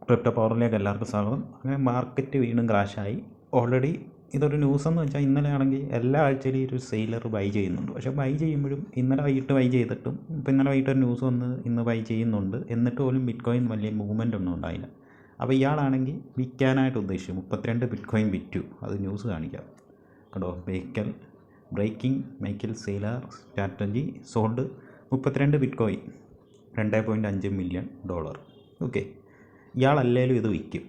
Crypto പവറിലേക്ക് എല്ലാവർക്കും സ്വാഗതം. അങ്ങനെ മാർക്കറ്റ് വീണ്ടും ക്രാഷായി. ഓൾറെഡി ഇതൊരു ന്യൂസെന്ന് വെച്ചാൽ ഇന്നലെ ആണെങ്കിൽ എല്ലാ ആഴ്ചയിലും ഒരു സെയിലർ ബൈ ചെയ്യുന്നുണ്ട്. പക്ഷേ ബൈ ചെയ്യുമ്പോഴും ഇന്നലെ വൈകിട്ട് ബൈ ചെയ്തിട്ടും ഇപ്പോൾ ഇന്നലെ വൈകിട്ട് ഒരു ന്യൂസ് വന്ന് ഇന്ന് ബൈ ചെയ്യുന്നുണ്ട്. എന്നിട്ട് പോലും ബിറ്റ് കോയിൻ വലിയ മൂവ്മെൻ്റ് ഒന്നും ഉണ്ടായില്ല. അപ്പോൾ ഇയാളാണെങ്കിൽ വിൽക്കാനായിട്ട് ഉദ്ദേശിച്ചു 32 ബിറ്റ് കോയിൻ വിറ്റു. അത് ന്യൂസ് കാണിക്കാം കേട്ടോ. Breaking Michael Saylor Strategy sold 32 bitcoin $2.5 million. Okay, ഇയാളല്ലേലും ഇത് വിൽക്കും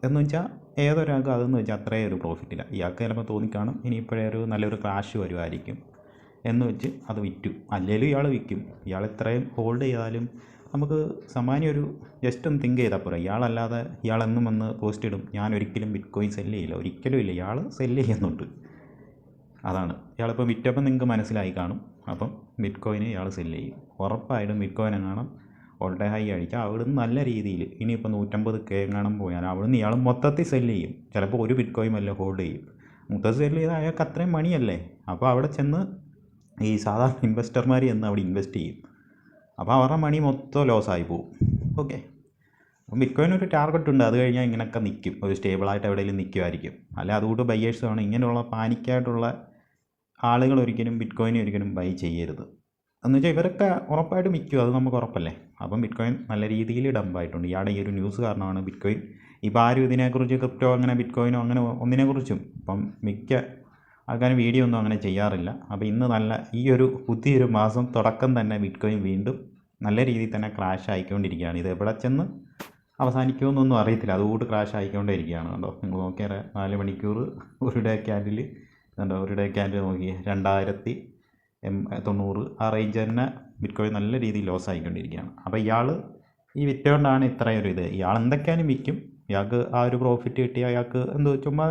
എന്ന് വെച്ചാൽ ഏതൊരാൾക്കും അതെന്ന് വെച്ചാൽ അത്രയും ഒരു പ്രോഫിറ്റില്ല. ഇയാൾക്ക് ചിലപ്പോൾ തോന്നിക്കാണും ഇനിയിപ്പോഴേ ഒരു നല്ലൊരു ക്രാഷ് വരുമായിരിക്കും എന്ന് വെച്ച് അത് വിറ്റു. അല്ലേലും ഇയാൾ വിൽക്കും. ഇയാൾ ഇത്രയും ഹോൾഡ് ചെയ്താലും നമുക്ക് സമാനം ഒരു ജസ്റ്റ് ഒന്ന് തിങ്ക് ചെയ്താൽ പോരാ. ഇയാളല്ലാതെ ഇയാളെന്നും വന്ന് പോസ്റ്റ് ഇടും ഞാൻ ഒരിക്കലും ബിറ്റ് കോയിൻ സെല്ല് ചെയ്യില്ല. ഒരിക്കലും ഇല്ല, ഇയാൾ സെല്ല് ചെയ്യുന്നുണ്ട്. അതാണ് ഇയാളിപ്പോൾ വിറ്റപ്പം നിങ്ങൾക്ക് മനസ്സിലായി കാണും. അപ്പം ബിറ്റ് കോയിന് ഇയാൾ സെല്ല് ചെയ്യും ഉറപ്പായിട്ടും. ബിറ്റ് കോയിൻ എങ്ങാനും ഓൾ ടൈം ഹൈ അടിക്കുക, അവിടുന്ന് നല്ല രീതിയിൽ ഇനിയിപ്പോൾ 150K എങ്ങാനും പോയാൽ അവിടുന്ന് ഇയാൾ മൊത്തത്തിൽ സെല്ല് ചെയ്യും. ചിലപ്പോൾ ഒരു ബിറ്റ് കോയിൻ വല്ല ഹോൾഡ് ചെയ്യും. മൊത്തത്തിൽ സെല്ല് ചെയ്താൽ അയാൾക്ക് അത്രയും മണിയല്ലേ. അപ്പോൾ അവിടെ ചെന്ന് ഈ സാധാരണ ഇൻവെസ്റ്റർമാർ ചെന്ന് അവിടെ ഇൻവെസ്റ്റ് ചെയ്യും. അപ്പോൾ അവരുടെ മണി മൊത്തം ലോസായി പോകും. ഓക്കെ, അപ്പം ബിറ്റ് കോയിൻ ഒരു ടാർഗറ്റ് ഉണ്ട്. അത് കഴിഞ്ഞാൽ ഇങ്ങനെയൊക്കെ നിൽക്കും, ഒരു സ്റ്റേബിളായിട്ട് എവിടെയെങ്കിലും നിൽക്കുമായിരിക്കും. അല്ല അതുകൊണ്ട് ബയ്യേഴ്സ് വേണം. ഇങ്ങനെയുള്ള പാനിക്കായിട്ടുള്ള ആളുകൾ ഒരിക്കലും ബിറ്റ് കോയിനെ ഒരിക്കലും ബൈ ചെയ്യരുത്. എന്ന് വെച്ചാൽ ഇവരൊക്കെ ഉറപ്പായിട്ട് വിൽക്കും, അത് നമുക്ക് ഉറപ്പല്ലേ. അപ്പം ബിറ്റ് കോയിൻ നല്ല രീതിയിൽ ഡംപായിട്ടുണ്ട്. ഇയാളുടെ ഈ ഒരു ന്യൂസ് കാരണമാണ് ബിറ്റ് കോയിൻ ഇപ്പോൾ ആരും ഇതിനെക്കുറിച്ച് ക്രിപ്റ്റോ അങ്ങനെ ബിറ്റ് കോയിനോ അങ്ങനെ ഒന്നിനെക്കുറിച്ചും ഇപ്പം മിക്ക ആൾക്കാരും വീഡിയോ ഒന്നും അങ്ങനെ ചെയ്യാറില്ല. അപ്പോൾ ഇന്ന് നല്ല ഈ ഒരു പുതിയൊരു മാസം തുടക്കം തന്നെ ബിറ്റ് കോയിൻ വീണ്ടും നല്ല രീതിയിൽ തന്നെ ക്രാഷ് ആയിക്കൊണ്ടിരിക്കുകയാണ്. ഇത് എവിടെ ചെന്ന് അവസാനിക്കുമെന്നൊന്നും അറിയത്തില്ല, അതുകൊണ്ട് ക്രാഷ് ആയിക്കൊണ്ടേ കണ്ടോ. നിങ്ങൾ നോക്കിയാൽ 4 മണിക്കൂർ ഒരു ഡേ ക്യാൻഡിൽ കണ്ടോ. ഒരു ഡേ ക്യാൻഡിൽ നോക്കി 2090 ആ റേഞ്ച് തന്നെ ബിറ്റ് കോയിൻ നല്ല രീതിയിൽ ലോസ് ആയിക്കൊണ്ടിരിക്കുകയാണ്. അപ്പോൾ ഇയാൾ ഈ വിറ്റുകൊണ്ടാണ് ഇത്രയും ഒരു ഇത്. ഇയാൾ എന്തൊക്കെയാലും വിൽക്കും. ഇയാൾക്ക് ആ ഒരു പ്രോഫിറ്റ് കിട്ടി അയാൾക്ക് എന്തോ ചുമ്മാ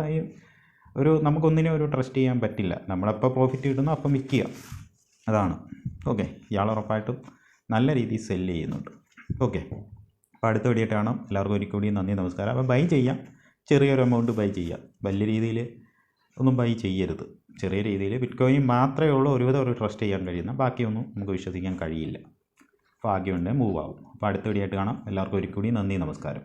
ഒരു നമുക്കൊന്നിനും ഒരു ട്രസ്റ്റ് ചെയ്യാൻ പറ്റില്ല. നമ്മളെപ്പോൾ പ്രോഫിറ്റ് കിട്ടുന്നു അപ്പം വിൽക്കുക, അതാണ്. ഓക്കെ, ഇയാൾ ഉറപ്പായിട്ടും നല്ല രീതിയിൽ സെല്ല് ചെയ്യുന്നുണ്ട്. ഓക്കെ, അപ്പോൾ അടുത്ത വീഡിയോ കാണാം. എല്ലാവർക്കും ഒരിക്കൽ കൂടി നന്ദി, നമസ്കാരം. അപ്പോൾ ബൈ ചെയ്യാം, ചെറിയൊരു എമൗണ്ട് ബൈ ചെയ്യാം. വലിയ രീതിയിൽ ഒന്നും ബൈ ചെയ്യരുത്. ചെറിയ രീതിയിൽ ബിറ്റ് കോയിൻ മാത്രമേ ഉള്ളൂ ഒരുവിധം ഒരു ട്രസ്റ്റ് ചെയ്യാൻ കഴിയുന്ന, ബാക്കിയൊന്നും നമുക്ക് വിശ്വസിക്കാൻ കഴിയില്ല. ഭാഗ്യമുണ്ടെങ്കിൽ മൂവ് ആവും. അപ്പോൾ അടുത്ത വീഡിയോ ആയിട്ട് കാണാം. എല്ലാവർക്കും ഒരിക്കൽ കൂടി നന്ദി, നമസ്കാരം.